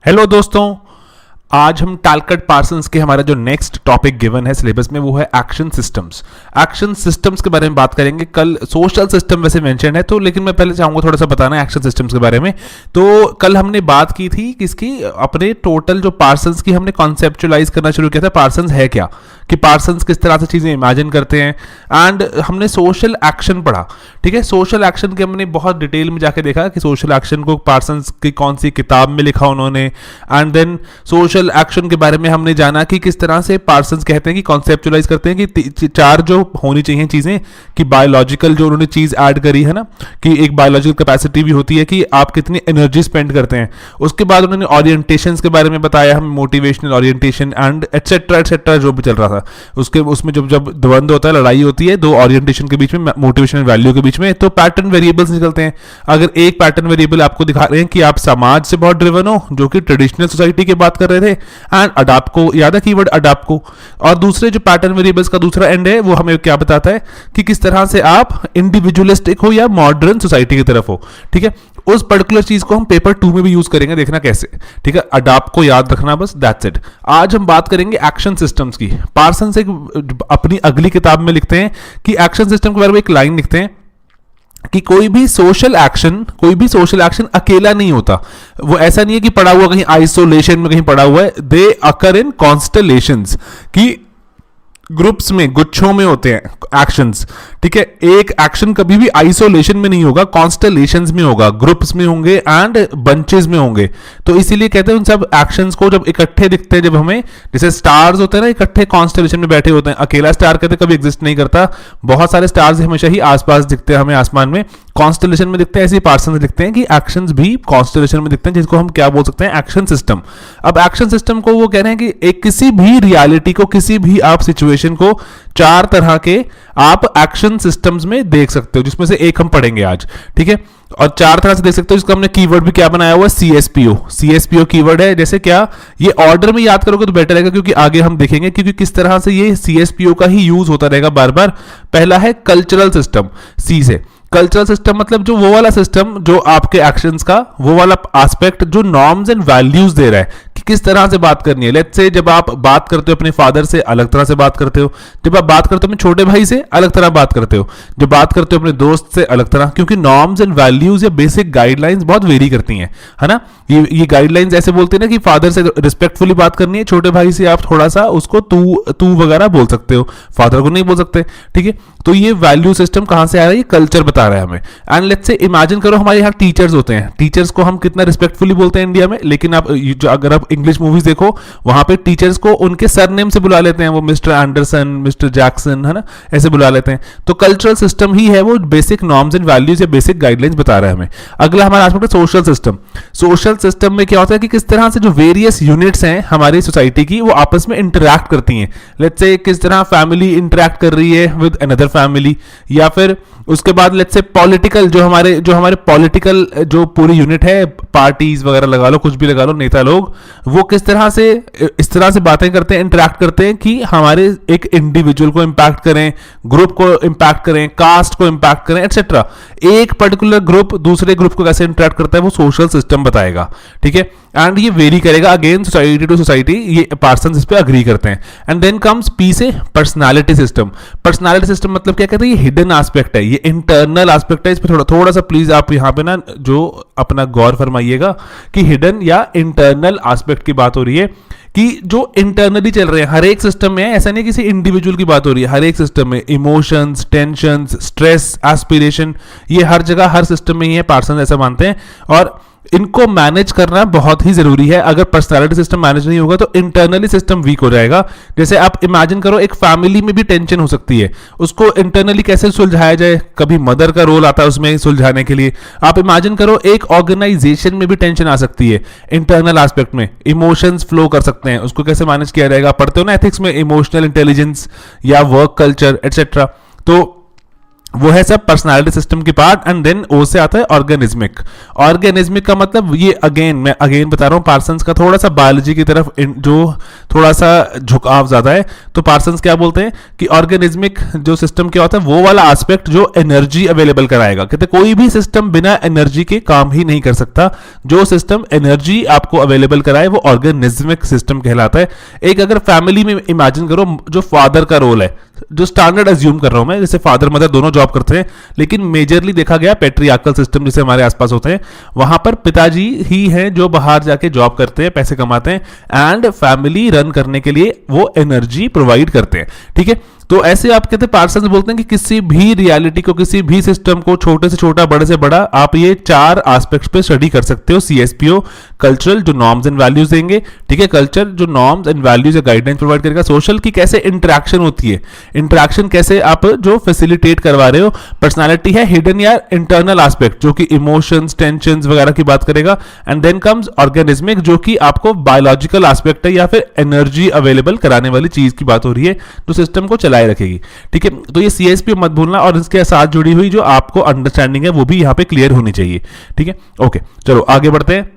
Hello दोस्तों, आज हम टैलकट पार्सन्स के हमारा जो नेक्स्ट टॉपिक गिवन है सिलेबस में वो है एक्शन सिस्टम्स। एक्शन सिस्टम्स के बारे में बात करेंगे। कल सोशल सिस्टम वैसे मेंशन है तो, लेकिन मैं पहले चाहूंगा थोड़ा सा बताना एक्शन सिस्टम्स के बारे में। तो कल हमने बात की थी किसकी, अपने टोटल जो पार्सन्स की हमने कॉन्सेप्चुलाइज करना शुरू किया था। पार्सन्स है क्या, कि पार्सन्स किस तरह से चीजें इमेजिन करते हैं। एंड हमने सोशल एक्शन पढ़ा, ठीक है। सोशल एक्शन के हमने बहुत डिटेल में जाके देखा कि सोशल एक्शन को पार्सन्स की कौन सी किताब में लिखा उन्होंने। एंड देन सोशल एक्शन के बारे में हमने जाना कि किस तरह से पार्सन्स कहते हैं कि कॉन्सेप्चुलाइज करते हैं कि चार जो होनी चाहिए चीजें, कि बायोलॉजिकल जो उन्होंने चीज ऐड करी है ना, कि एक बायोलॉजिकल कैपेसिटी भी होती है कि आप कितनी एनर्जी स्पेंड करते हैं। उसके बाद उन्होंने ओरिएंटेशंस के बारे में बताया, हम मोटिवेशनल ओरिएंटेशन एंड एटसेट्रा जो भी चल रहा था उसके, उसमें जब जब द्वंद्व होता है, लड़ाई होती है दो ओरिएंटेशन के बीच में, मोटिवेशन और वैल्यू के बीच में, तो पैटर्न वेरिएबल्स निकलते हैं। अगर एक पैटर्न वेरिएबल आपको दिखा रहे हैं कि आप समाज से बहुत ड्रिवन हो, जो कि ट्रेडिशनल सोसाइटी की बात कर रहे थे, एंड अडाप्ट को याद है, कीवर्ड अडाप्ट को। और दूसरे जो पैटर्न वेरिएबल्स का दूसरा एंड है वो हमें क्या बताता है कि किस तरह से आप इंडिविजुअलिस्टिक हो या मॉडर्न सोसाइटी की तरफ हो, ठीक है। उस पर्टिकुलर चीज को हम पेपर 2 में भी यूज करेंगे, देखना कैसे, ठीक है। अडाप्ट को याद रखना बस, दैट्स इट। आज हम बात करेंगे एक्शन सिस्टम्स की। पार्सन्स एक अपनी अगली किताब में लिखते हैं कि एक्शन सिस्टम के बारे में एक लाइन लिखते हैं कि कोई भी सोशल एक्शन अकेला नहीं होता। वो ऐसा नहीं है कि पड़ा हुआ कहीं आइसोलेशन में कहीं पड़ा हुआ है। दे अकर इन कॉन्स्टलेशंस, कि ग्रुप्स में, गुच्छों में होते हैं एक्शंस, ठीक है। एक एक्शन कभी भी आइसोलेशन में नहीं होगा, कॉन्स्टलेशंस में होगा, ग्रुप्स में होंगे एंड बंचेस में होंगे। तो इसीलिए कहते हैं उन सब एक्शंस को जब इकट्ठे दिखते हैं, जब हमें, जैसे स्टार्स होते हैं ना, इकट्ठे कॉन्स्टलेशन में बैठे होते हैं। अकेला स्टार कहते कभी एग्जिस्ट नहीं करता, बहुत सारे स्टार्स हमेशा ही आसपास दिखते हैं हमें आसमान में, कॉन्स्टलेशन में दिखते हैं। ऐसे पार्सन्स दिखते हैं कि एक्शंस भी कॉन्स्टलेशन में दिखते हैं, जिसको हम क्या बोल सकते हैं, एक्शन सिस्टम। अब एक्शन सिस्टम को वो कह रहे हैं कि एक किसी भी रियलिटी को, किसी भी आप सिचुएशन को चार तरह के आप एक्शन सिस्टम्स में देख सकते हो, जिसमें से एक हम पढ़ेंगे आज, ठीक है। और चार तरह से देख सकते हो, जिसका हमने कीवर्ड भी क्या बनाया हुआ है, सीएसपीओ कीवर्ड है। जैसे क्या, ये ऑर्डर में याद करोगे तो बेटर रहेगा, क्योंकि आगे हम देखेंगे क्योंकि किस तरह से ये सीएसपीओ का ही यूज होता रहेगा बार बार। पहला है कल्चरल सिस्टम, सी से। कल्चरल सिस्टम मतलब जो वो वाला सिस्टम जो आपके एक्शंस का वो वाला एस्पेक्ट जो नॉर्म्स एंड वैल्यूज दे रहा है कि किस तरह से बात करनी है। लेट्स से जब आप बात करते हो अपने फादर से, अलग तरह से बात करते हो। जब आप बात करते हो अपने छोटे भाई से, अलग तरह बात करते हो। जब बात करते हो अपने दोस्त से, अलग तरह, क्योंकि नॉर्म्स एंड वैल्यूज या बेसिक गाइडलाइंस बहुत वेरी करती हैं, है ना। ये गाइडलाइंस ऐसे बोलते हैं ना कि फादर से रिस्पेक्टफुली बात करनी है, छोटे भाई से आप थोड़ा सा उसको तू वगैरह बोल सकते हो, फादर को नहीं बोल सकते, ठीक है। तो ये वैल्यू सिस्टम कहां से आ रहा है, ये कल्चर बता रहा है हमें। एंड लेट्स से इमेजिन करो हमारे यहाँ टीचर्स होते हैं, टीचर्स को हम कितना रिस्पेक्टफुली बोलते हैं इंडिया में, लेकिन आप अगर आप इंग्लिश मूवीज देखो वहां पे टीचर्स को उनके सरनेम से बुला लेते हैं, वो मिस्टर एंडरसन, मिस्टर जैक्सन, है ना, ऐसे बुला लेते हैं। तो कल्चरल सिस्टम ही है वो, बेसिक नॉर्म्स एंड वैल्यूज या बेसिक गाइडलाइंस बता रहा है हमें। अगला हमारा आस्पेक्ट है सोशल सिस्टम। सोशल सिस्टम में क्या होता है कि किस तरह से जो वेरियस यूनिट्स हैं हमारी सोसाइटी की, वो आपस में इंटरैक्ट करती हैं। लेट्स से किस तरह फैमिली इंटरैक्ट कर रही है विद अनदर फैमिली, या फिर उसके बाद लेट्स से पॉलिटिकल, जो हमारे पॉलिटिकल जो पूरी यूनिट है, पार्टीज वगैरह लगा लो, कुछ भी लगा लो, नेता लोग, वो किस तरह से इस तरह से बातें करते हैं, इंटरैक्ट करते हैं कि हमारे एक इंडिविजुअल को इंपैक्ट करें, ग्रुप को इंपैक्ट करें, कास्ट को इंपैक्ट करें, एटसेट्रा। एक पर्टिकुलर ग्रुप दूसरे ग्रुप को कैसे इंटरैक्ट करता है वो सोशल सिस्टम बताएगा, ठीक है। एंड ये वेरी करेगा अगेन सोसाइटी टू सोसाइटी, ये पार्सन्स इस पे अग्री करते हैं। एंड देन कम्स पी से पर्सनालिटी सिस्टम। पर्सनालिटी सिस्टम मतलब क्या कहते हैं, ये हिडन एस्पेक्ट है, ये इंटरनल एस्पेक्ट है। इस पे थोड़ा सा प्लीज आप यहाँ पे ना जो अपना गौर फरमाइएगा कि हिडन या इंटरनल एस्पेक्ट की बात हो रही है, कि जो इंटरनली चल रहे हैं हर एक सिस्टम में। ऐसा नहीं किसी इंडिविजुअल की बात हो रही है, हर एक सिस्टम में इमोशंस, टेंशंस, स्ट्रेस, एस्पिरेशन, ये हर जगह हर सिस्टम में ही है, पार्सन ऐसा मानते हैं। और इनको मैनेज करना बहुत ही जरूरी है। अगर पर्सनालिटी सिस्टम मैनेज नहीं होगा तो इंटरनली सिस्टम वीक हो जाएगा। जैसे आप इमेजिन करो एक फैमिली में भी टेंशन हो सकती है, उसको इंटरनली कैसे सुलझाया जाए, कभी मदर का रोल आता है उसमें सुलझाने के लिए। आप इमेजिन करो एक ऑर्गेनाइजेशन में भी टेंशन आ सकती है, इंटरनल एस्पेक्ट में इमोशंस फ्लो कर सकते हैं, उसको कैसे मैनेज किया जाएगा। पढ़ते हो ना एथिक्स में, इमोशनल इंटेलिजेंस या वर्क कल्चर एटसेट्रा। तो वो है सब पर्सनालिटी सिस्टम की पार्ट, एंड देन ओ से आता है ऑर्गेनिज्मिक। ऑर्गेनिज्मिक का मतलब ये मैं अगेन बता रहा हूँ, पार्सन्स का थोड़ा सा बायोलॉजी की तरफ जो थोड़ा सा झुकाव ज्यादा है, तो पार्सन्स क्या बोलते हैं कि ऑर्गेनिज्मिक जो सिस्टम क्या होता है वो वाला एस्पेक्ट जो एनर्जी अवेलेबल कराएगा। कहते कोई भी सिस्टम बिना एनर्जी के काम ही नहीं कर सकता, जो सिस्टम एनर्जी आपको अवेलेबल कराए वो ऑर्गेनिज्मिक सिस्टम कहलाता है। एक अगर फैमिली में इमेजिन करो, जो फादर का रोल है, जो स्टैंडर्ड अज्यूम कर रहा हूं मैं, जैसे फादर मदर दोनों जॉब करते हैं, लेकिन मेजरली देखा गया पेट्रियार्कल सिस्टम जैसे हमारे आसपास होते हैं, वहां पर पिताजी ही हैं जो बाहर जाके जॉब करते हैं, पैसे कमाते हैं, एंड फैमिली रन करने के लिए वो एनर्जी प्रोवाइड करते हैं। ठीक है, तो ऐसे आप कहते हैं पार्सन्स बोलते हैं कि किसी भी रियलिटी को, किसी भी सिस्टम को, छोटे से छोटा बड़े से बड़ा, आप ये 4 एस्पेक्ट्स पे स्टडी कर सकते हो। सीएसपीओ कल्चरल, जो नॉर्म्स एंड वैल्यूज देंगे, ठीक है, कल्चर जो नॉर्म्स एंड वैल्यूज या गाइडलाइंस प्रोवाइड करेगा। सोशल की कैसे इंटरेक्शन होती है, इंटरेक्शन कैसे आप जो फैसिलिटेट करवा रहे हो। पर्सनालिटी है हिडन या इंटरनल एस्पेक्ट जो कि इमोशंस, टेंशंस वगैरह की बात करेगा। एंड देन कम्स ऑर्गेनिज्मिक जो कि आपको बायोलॉजिकल एस्पेक्ट है या फिर एनर्जी अवेलेबल कराने वाली चीज की बात हो रही है जो सिस्टम को रखेगी। ठीक है, तो ये सीएसपी मत भूलना, और इसके साथ जुड़ी हुई जो आपको अंडरस्टैंडिंग है वो भी यहां पे क्लियर होनी चाहिए। ठीक है, ओके, चलो आगे बढ़ते हैं।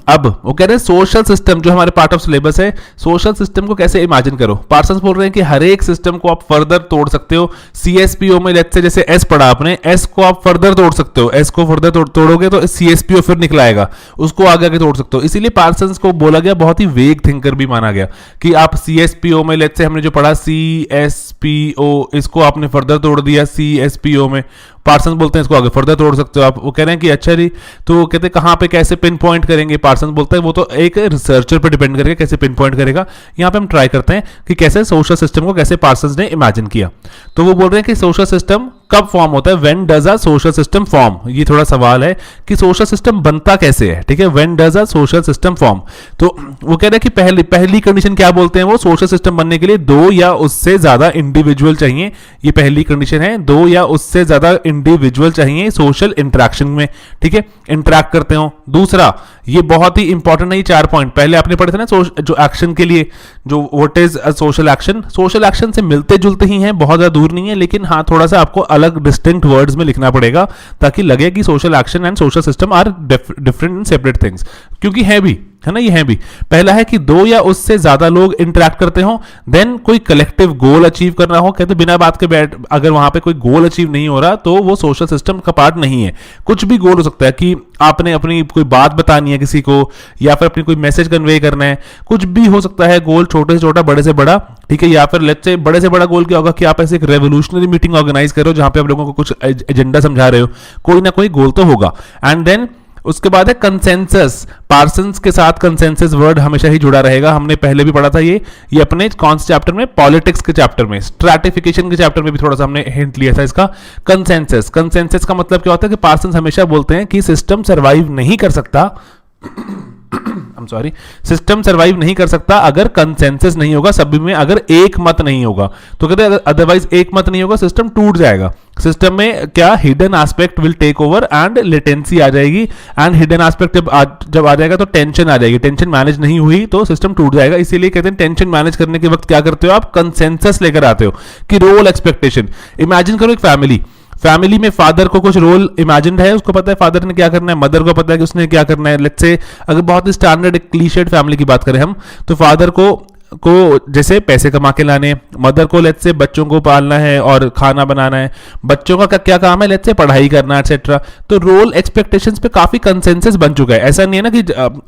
अब वो कह रहे हैं सोशल सिस्टम जो हमारे पार्ट ऑफ सिलेबस है, सोशल सिस्टम को कैसे इमेजिन करो। पार्सन्स बोल रहे हैं कि हर एक सिस्टम को आप फर्दर तोड़ सकते हो। सीएसपीओ में लेट्स से जैसे एस पढ़ा आपने, एस को आप फर्दर तोड़ सकते हो, एस को फर्दर तोड़ोगे तो सीएसपीओ फिर निकलाएगा, उसको आगे आगे तोड़ सकते हो। इसीलिए पार्सन्स को बोला गया, बहुत ही वेग थिंकर भी माना गया कि आप सीएसपीओ में लेट्स से हमने जो पढ़ा सीएसपीओ, इसको आपने फर्दर तोड़ दिया सीएसपीओ में, पार्सन्स बोलते हैं इसको आगे फर्दर तोड़ सकते हो आप। वो कह रहे हैं कि अच्छा जी, तो कहते हैं कहां पे कैसे पिन पॉइंट करेंगे। पार्सन्स बोलता है वो तो एक रिसर्चर पे डिपेंड करेगा कैसे पिन पॉइंट करेगा। यहां पे हम ट्राई करते हैं कि कैसे सोशल सिस्टम को कैसे पार्सन्स ने इमेजिन किया। तो वो बोल रहे हैं कि सोशल सिस्टम कब फॉर्म होता है, when does a social system form. ये थोड़ा सवाल है कि सोशल सिस्टम बनता कैसे है। ठीक है, when does a social system form. तो वो कह रहे हैं कि पहली कंडीशन क्या बोलते हैं वो, सोशल सिस्टम बनने के लिए 2 या उससे ज्यादा इंडिविजुअल चाहिए। ये पहली कंडीशन है, 2 या उससे ज्यादा इंडिविजुअल चाहिए सोशल इंटरेक्शन में। ठीक है, इंटरेक्ट करते हो। दूसरा, ये बहुत ही इंपॉर्टेंट है, ये 4 पॉइंट पहले आपने पढ़े थे ना, जो एक्शन के लिए, जो what is a social action. Social action से मिलते जुलते ही हैं, बहुत ज्यादा दूर नहीं है, लेकिन हाँ थोड़ा सा आपको अलग डिस्टिंक्ट वर्ड्स में लिखना पड़ेगा ताकि लगे कि social action and social system are different and separate things, क्योंकि है भी, है ना, ये है भी। पहला है कि 2 या उससे ज्यादा लोग इंटरेक्ट करते हो, देन कोई कलेक्टिव गोल अचीव करना हो। कहते बिना बात के अगर वहां पे कोई गोल अचीव नहीं हो रहा तो वो सोशल सिस्टम का पार्ट नहीं है। कुछ भी गोल हो सकता है कि आपने अपनी कोई बात बतानी है किसी को, या फिर अपनी कोई मैसेज कन्वे करना है, कुछ भी हो सकता है गोल, छोटे से छोटा बड़े से बड़ा। ठीक है, या फिर लेट्स से बड़े से बड़ा गोल क्या होगा कि आप ऐसे एक रेवोल्यूशनरी मीटिंग ऑर्गेनाइज करो जहां पे आप लोगों को कुछ एजेंडा समझा रहे हो, कोई ना कोई गोल तो होगा। एंड देन उसके बाद है कंसेंसस। पार्सन्स के साथ कंसेंसस वर्ड हमेशा ही जुड़ा रहेगा, हमने पहले भी पढ़ा था ये अपने कौन से चैप्टर में, पॉलिटिक्स के चैप्टर में, स्ट्रैटिफिकेशन के चैप्टर में भी थोड़ा सा हमने हिंट लिया था इसका। कंसेंसस, कंसेंसस का मतलब क्या होता है कि पार्सन्स हमेशा बोलते हैं कि सिस्टम सर्वाइव नहीं कर सकता सिस्टम सर्वाइव नहीं कर सकता अगर कंसेंसस नहीं होगा, सभी में अगर एक मत नहीं होगा। तो कहते हैं अदरवाइज एक मत नहीं होगा सिस्टम टूट जाएगा। सिस्टम में क्या hidden aspect will take over and latency आ जाएगी, एंड हिडन एस्पेक्ट जब आ जाएगा तो टेंशन आ जाएगी, टेंशन मैनेज नहीं हुई तो सिस्टम टूट जाएगा। इसीलिए कहते हैं टेंशन मैनेज करने के वक्त क्या करते हो आप, कंसेंसस लेकर आते हो कि रोल एक्सपेक्टेशन। इमेजिन करो एक फैमिली में फादर को कुछ रोल इमेजिन्ड है, उसको पता है फादर ने क्या करना है, मदर को पता है कि उसने क्या करना है। लेट्स से अगर बहुत ही स्टैंडर्ड क्लीशेड फैमिली की बात करें हम, तो फादर को जैसे पैसे कमा के लाने, मदर को लेट्स से बच्चों को पालना है और खाना बनाना है, बच्चों का क्या काम है, लेट्स से पढ़ाई करना एक्सेट्रा। तो रोल एक्सपेक्टेशंस पे काफी कंसेंसस बन चुका है। ऐसा नहीं है ना कि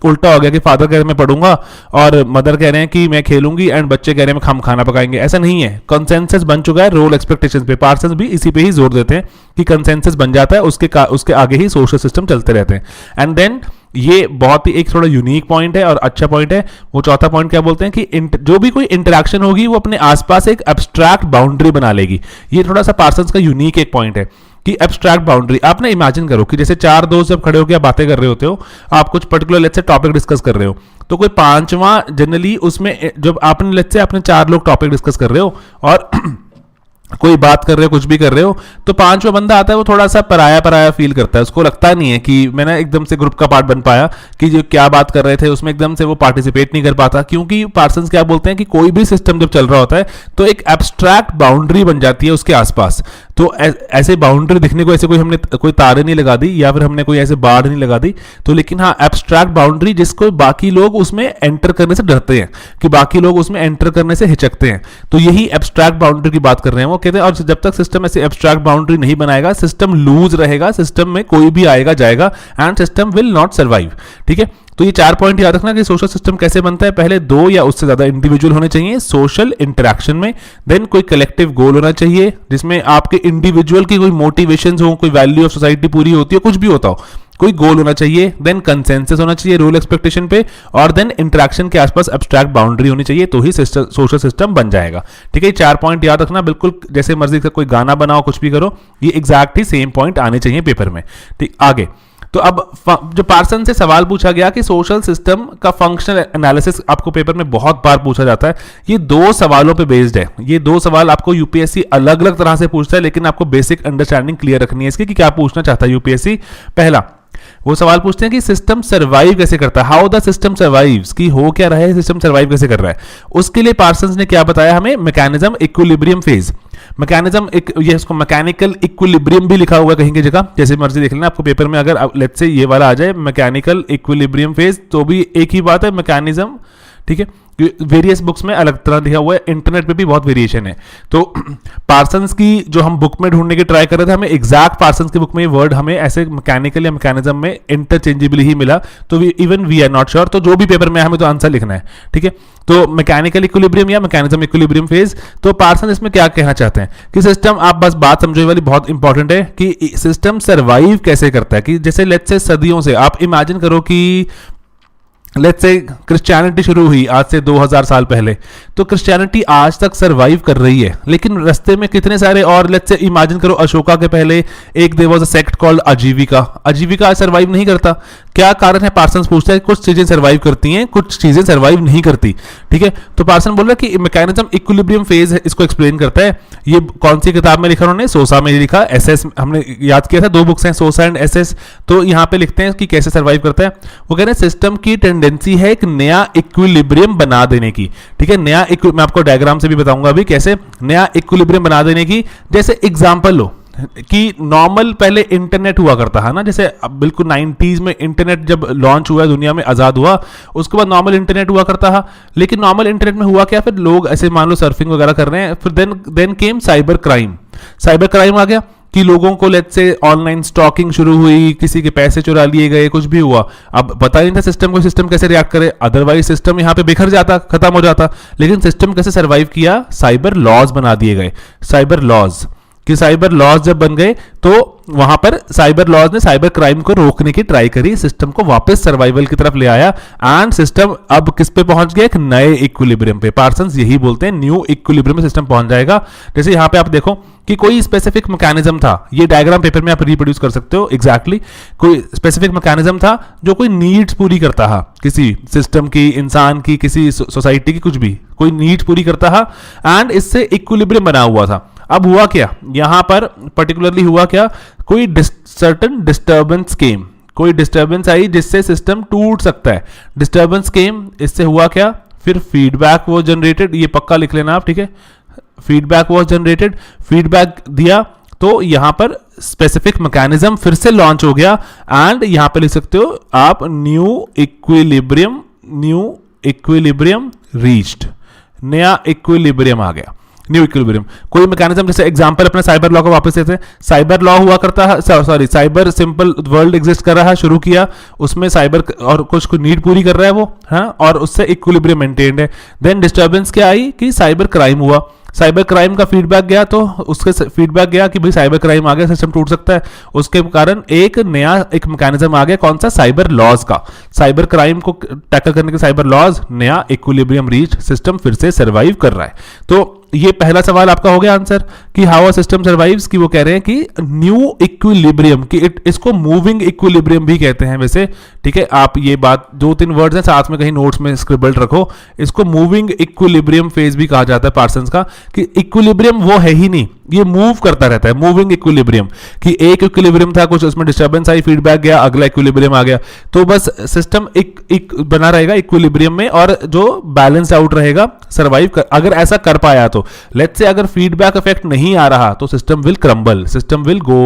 उल्टा हो गया कि फादर कह रहे हैं मैं पढ़ूंगा और मदर कह रहे हैं कि मैं खेलूंगी एंड बच्चे कह रहे हैं हम खाना पकाएंगे, ऐसा नहीं है। कंसेंसस बन चुका है रोल एक्सपेक्टेशंस पे। पार्सन्स भी इसी पे ही जोर देते हैं कि कंसेंसस बन जाता है, उसके आगे ही सोशल सिस्टम चलते रहते हैं। एंड देन ये बहुत ही एक थोड़ा यूनिक पॉइंट है और अच्छा पॉइंट है। वो चौथा पॉइंट क्या बोलते हैं कि जो भी कोई इंटरेक्शन होगी वो अपने आसपास एक एब्स्ट्रैक्ट बाउंड्री बना लेगी। ये थोड़ा सा पार्सन्स का यूनिक एक पॉइंट है कि एब्स्ट्रैक्ट बाउंड्री। आपने इमेजिन करो कि जैसे 4 दोस्त जब खड़े होकर आप बातें कर रहे होते हो, आप कुछ particular let's say topic discuss कर रहे हो, तो कोई 5वां जनरली उसमें जब आपने लेट्स से आपने 4 लोग टॉपिक डिस्कस कर रहे हो और कोई बात कर रहे हो, कुछ भी कर रहे हो, तो पांचवा बंदा आता है वो थोड़ा सा पराया पराया फील करता है, उसको लगता नहीं है कि मैंने एकदम से ग्रुप का पार्ट बन पाया, कि जो क्या बात कर रहे थे उसमें एकदम से वो पार्टिसिपेट नहीं कर पाता। क्योंकि पार्सन्स क्या बोलते हैं कि कोई भी सिस्टम जब चल रहा होता है तो एक एब्स्ट्रैक्ट बाउंड्री बन जाती है उसके आसपास। तो ऐसे बाउंड्री दिखने को ऐसे कोई हमने कोई तारे नहीं लगा दी या फिर हमने कोई ऐसे बाढ़ नहीं लगा दी, तो लेकिन हाँ एब्स्ट्रैक्ट बाउंड्री जिसको बाकी लोग उसमें एंटर करने से डरते हैं, कि बाकी लोग उसमें एंटर करने से हिचकते हैं, तो यही एब्स्ट्रैक्ट बाउंड्री की बात कर रहे हैं वो कहते हैं। और जब तक सिस्टम ऐसे एब्स्ट्रैक्ट बाउंड्री नहीं बनाएगा सिस्टम लूज रहेगा, सिस्टम में कोई भी आएगा जाएगा and system will not survive. ठीक है, तो ये 4 पॉइंट याद रखना कि सोशल सिस्टम कैसे बनता है। पहले 2 या उससे ज्यादा इंडिविजुअल होने चाहिए सोशल इंटरेक्शन में, देन कोई कलेक्टिव गोल होना चाहिए जिसमें आपके इंडिविजुअल की कोई मोटिवेशंस हो, कोई वैल्यू ऑफ सोसाइटी पूरी होती है, कुछ भी होता हो, कोई गोल होना चाहिए, देन कंसेंसस होना चाहिए रूल एक्सपेक्टेशन पे, और देन इंटरेक्शन के आसपास एब्स्ट्रैक्ट बाउंड्री होनी चाहिए, तो ही सोशल सिस्टम बन जाएगा। ठीक है, 4 पॉइंट याद रखना, बिल्कुल जैसे मर्जी से कोई गाना बनाओ कुछ भी करो, ये एग्जैक्ट ही सेम पॉइंट आने चाहिए पेपर में। ठीक, आगे तो अब जो पार्सन से सवाल पूछा गया कि सोशल सिस्टम का फंक्शनल एनालिसिस आपको पेपर में बहुत बार पूछा जाता है, ये 2 सवालों पे बेस्ड है। ये 2 सवाल आपको यूपीएससी अलग अलग तरह से पूछता है, लेकिन आपको बेसिक अंडरस्टैंडिंग क्लियर रखनी है इसकी कि क्या पूछना चाहता है यूपीएससी। पहला वो सवाल पूछते हैं कि सिस्टम सर्वाइव कैसे करता है, हाउ द सिस्टम सर्वाइव्स, कि हो क्या रहा है, सिस्टम सर्वाइव कैसे कर रहा है। उसके लिए पार्सन्स ने क्या बताया हमें, मैकेनिज्म इक्विलिब्रियम फेज। मैकेनिज्म ये इसको मैकेनिकल इक्विलिब्रियम भी लिखा हुआ है कहीं की जगह, जैसे मर्जी देख लेना आपको पेपर में, अगर लेट्स से ये वाला आ जाए मैकेनिकल इक्विलिब्रियम फेज तो भी एक ही बात है मैकेनिज्म। ठीक है, वेरियस बुक्स में अलग तरह लिखा हुआ है, इंटरनेट पे भी बहुत वेरिएशन है। तो पार्सन्स की जो हम बुक में ढूंढने की ट्राई कर रहे थे, हमें एग्जैक्ट पार्सन्स की बुक में ये वर्ड हमें ऐसे मैकेनिकल या मैकेनिज्म में इंटरचेंजेबली ही मिला, तो even we are not sure, तो जो भी पेपर में हमें तो आंसर लिखना है। ठीक है, तो मैकेनिकल इक्विलिब्रियम या मैकेनिज्म इक्विलिब्रियम फेज, तो पार्सन इसमें क्या कहना चाहते हैं कि सिस्टम, आप बस बात समझो ये वाली बहुत इंपॉर्टेंट है कि सिस्टम सर्वाइव कैसे करता है। कि जैसे लेट्स से सदियों से आप इमेजिन करो कि लेट्स से क्रिश्चियनिटी शुरू हुई आज से 2000 साल पहले, तो क्रिश्चियनिटी आज तक सरवाइव कर रही है, लेकिन रास्ते में कितने सारे, और लेट्स से इमेजिन करो अशोका के पहले एक there was a sect called Ajivika, Ajivika survive नहीं करता। क्या कारण है, पार्सन्स पूछता है, कुछ चीजें सरवाइव करती हैं कुछ चीजें सरवाइव नहीं करती। ठीक है, तो पार्सन बोल रहा है कि मैकेनिज्म इक्विलिब्रियम फेज है, इसको एक्सप्लेन करता है। ये कौन सी किताब में लिखा उन्होंने, सोसा में लिखा, एसएस हमने याद किया था, 2 बुक्स हैं सोसा एंड एसएस, तो यहाँ पे लिखते हैं कि कैसे सरवाइव करता है। वो कह रहे हैं सिस्टम की टेंडेंसी है एक नया इक्विलिब्रियम बना देने की। ठीक है, नया मैं आपको डायग्राम से भी बताऊंगा अभी कैसे नया इक्विलिब्रियम बना देने की। जैसे एग्जांपल लो कि नॉर्मल पहले इंटरनेट हुआ करता है ना, जैसे अब बिल्कुल 90s में इंटरनेट जब लॉन्च हुआ दुनिया में आजाद हुआ, उसके बाद नॉर्मल इंटरनेट हुआ करता था। लेकिन नॉर्मल इंटरनेट में हुआ क्या, फिर लोग ऐसे मान लो सर्फिंग वगैरह कर रहे हैं, फिर then came cyber crime. Cyber crime आ गया कि लोगों को लेट्स से ऑनलाइन स्टॉकिंग शुरू हुई, किसी के पैसे चुरा लिए गए, कुछ भी हुआ। अब पता नहीं था सिस्टम को, सिस्टम कैसे रिएक्ट करे, अदरवाइज सिस्टम यहाँ पे बिखर जाता, खत्म हो जाता। लेकिन सिस्टम कैसे सरवाइव किया, साइबर लॉज बना दिए गए। साइबर लॉज कि साइबर लॉज जब बन गए तो वहां पर साइबर लॉज ने साइबर क्राइम को रोकने की ट्राई करी, सिस्टम को वापस सर्वाइवल की तरफ ले आया, एंड सिस्टम अब किस पे पहुंच गया, एक नए इक्विलिब्रियम पे। पार्सन्स यही बोलते हैं न्यू इक्विलिब्रियम में सिस्टम पहुंच जाएगा। जैसे यहां पे आप देखो कि कोई स्पेसिफिक मैकेनिज्म था, ये डायग्राम पेपर में आप रिप्रोड्यूस कर सकते हो एग्जैक्टली। कोई स्पेसिफिक मैकेनिज्म था जो कोई नीड्स पूरी करता था, किसी सिस्टम की, इंसान की, किसी सोसाइटी की, कुछ भी कोई नीड्स पूरी करता था, एंड इससे इक्विलिब्रियम बना हुआ था। अब हुआ क्या, यहां पर पर्टिकुलरली हुआ क्या, कोई सर्टेन डिस्टर्बेंस केम, कोई डिस्टर्बेंस आई जिससे सिस्टम टूट सकता है। डिस्टर्बेंस केम, इससे हुआ क्या, फिर फीडबैक वो जनरेटेड, ये पक्का लिख लेना आप। ठीक है, फीडबैक वॉज जनरेटेड, फीडबैक दिया तो यहां पर स्पेसिफिक मैकेनिज्म फिर से लॉन्च हो गया, एंड यहां पे लिख सकते हो आप न्यू इक्विलिब्रियम रीच्ड, नया इक्विलिब्रियम आ गया, न्यू इक्विलिब्रियम। कोई मैकेनिज्म, जैसे एग्जांपल अपने साइबर लॉ को वापस लेते हैं। साइबर लॉ हुआ करता है, sorry cyber simple world exist कर रहा है, शुरू किया, उसमें साइबर और कुछ नीड पूरी कर रहा है वो, हाँ, और उससे इक्विलिब्रियम मेंटेन्ड है। देन डिस्टर्बेंस क्या आई कि साइबर क्राइम हुआ, साइबर क्राइम का फीडबैक गया, तो उसके फीडबैक गया कि भाई साइबर क्राइम आ गया, सिस्टम टूट सकता है, उसके कारण एक नया एक मैकेनिज्म आ गया, कौन सा, साइबर लॉज का। साइबर क्राइम को टैकल करने के साइबर लॉज, नया इक्विलिब्रियम रीच, सिस्टम फिर से सर्वाइव कर रहा है। तो ये पहला सवाल आपका हो गया आंसर कि हाउ अ सिस्टम सर्वाइव्स, की वो कह रहे हैं कि न्यू इक्विलिब्रियम, कि इसको मूविंग इक्विलिब्रियम भी कहते हैं वैसे। ठीक है, आप ये बात 2-3 वर्ड्स हैं, साथ में कहीं नोट्स में स्क्रिबल्ड रखो, इसको मूविंग इक्विलिब्रियम फेज भी कहा जाता है पार्सन्स का, कि इक्विलिब्रियम वो है ही नहीं, ये मूव करता रहता है, मूविंग इक्विलिब्रियम, कि एक इक्विलिब्रियम था, कुछ उसमें डिस्टर्बेंस आई, फीडबैक गया, अगला इक्विलिब्रियम आ गया, तो बस सिस्टम एक बना रहेगा इक्विलिब्रियम में, और जो बैलेंस आउट रहेगा सर्वाइव कर, अगर ऐसा कर पाया तो। लेट्स से अगर फीडबैक इफेक्ट नहीं आ रहा तो system will crumble, system will go,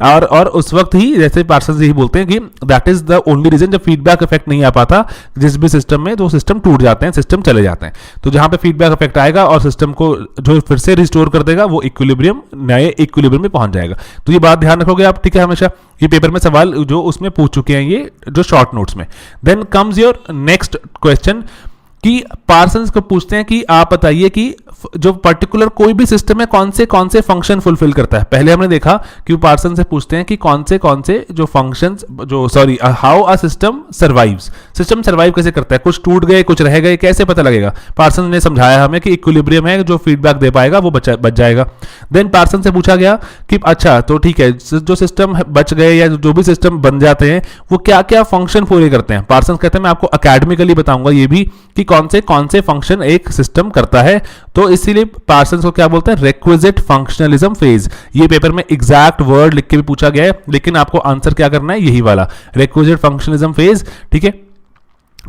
और उस वक्त ही जैसे पार्सन्स यही बोलते हैं कि that is the only reason, जब फीडबैक इफेक्ट नहीं आ पाता जिस भी सिस्टम में, तो सिस्टम टूट जाते हैं, सिस्टम चले जाते हैं। तो जहां पे फीडबैक इफेक्ट आएगा और सिस्टम को जो फिर से रिस्टोर कर देगा, वो इक्विलिब्रियम, नए इक्विलिब्रियम में पहुंच जाएगा। तो ये बात ध्यान रखोगे आप, ठीक है, हमेशा ये पेपर में सवाल जो उसमें पूछ चुके हैं ये जो शॉर्ट नोट्स में। Then comes your next question कि पार्सन्स को पूछते हैं कि आप बताइए कि जो पर्टिकुलर कोई भी सिस्टम है कौन से फंक्शन फुलफिल करता है। पहले हमने देखा कि वो पार्सन से पूछते हैं कि कौन से जो फंक्शंस, जो sorry how a system survives, system survive कैसे करता है, कुछ टूट गए, कुछ रह गए, कैसे पता लगेगा। पार्सन ने समझाया हमें कि इक्विलिब्रियम है, जो फीडबैक दे पाएगा वो बच जाएगा। देन पार्सन से पूछा गया कि अच्छा तो ठीक है, जो सिस्टम बच गए या जो भी सिस्टम बन जाते हैं वो क्या क्या फंक्शन पूरे करते हैं। पार्सन कहते हैं मैं आपको अकेडमिकली बताऊंगा ये भी कि कौन से फंक्शन एक सिस्टम करता है। तो इसीलिए पार्सन्स को क्या बोलते हैं, रिक्विजिट फंक्शनलिज्म फेज। ये पेपर में एग्जैक्ट वर्ड लिख के भी पूछा गया है, लेकिन आपको आंसर क्या करना है, यही वाला रिक्विजिट फंक्शनलिज्म फेज, ठीक है।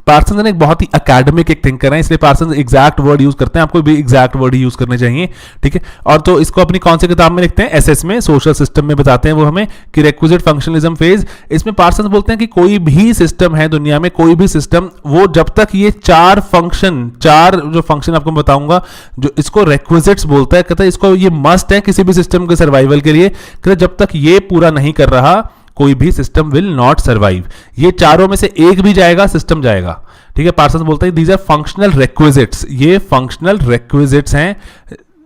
पार्सन्स ने एक बहुत ही एकेडमिक एक थिंकर है, इसलिए पार्सन्स एग्जैक्ट वर्ड यूज करते हैं, आपको भी एग्जैक्ट वर्ड ही यूज करने चाहिए, ठीक है। और तो इसको अपनी कौन सी किताब में लिखते हैं, एसएस में, सोशल सिस्टम में बताते हैं वो हमें कि रिक्विजिट फंक्शनलिज्म फेज। इसमें पार्सन्स बोलते हैं कि कोई भी सिस्टम है दुनिया में, कोई भी सिस्टम, वो जब तक ये चार जो फंक्शन आपको बताऊंगा, जो इसको रिक्विजिट्स बोलता है, कहता है इसको ये मस्ट है किसी भी सिस्टम के सर्वाइवल के लिए, कहता है जब तक ये पूरा नहीं कर रहा कोई भी सिस्टम विल नॉट सर्वाइव। ये चारों में से एक भी जाएगा, सिस्टम जाएगा, ठीक है। पार्सन्स बोलते हैं दीज आर फंक्शनल रिक्विजिट्स, ये फंक्शनल रिक्विजिट्स हैं,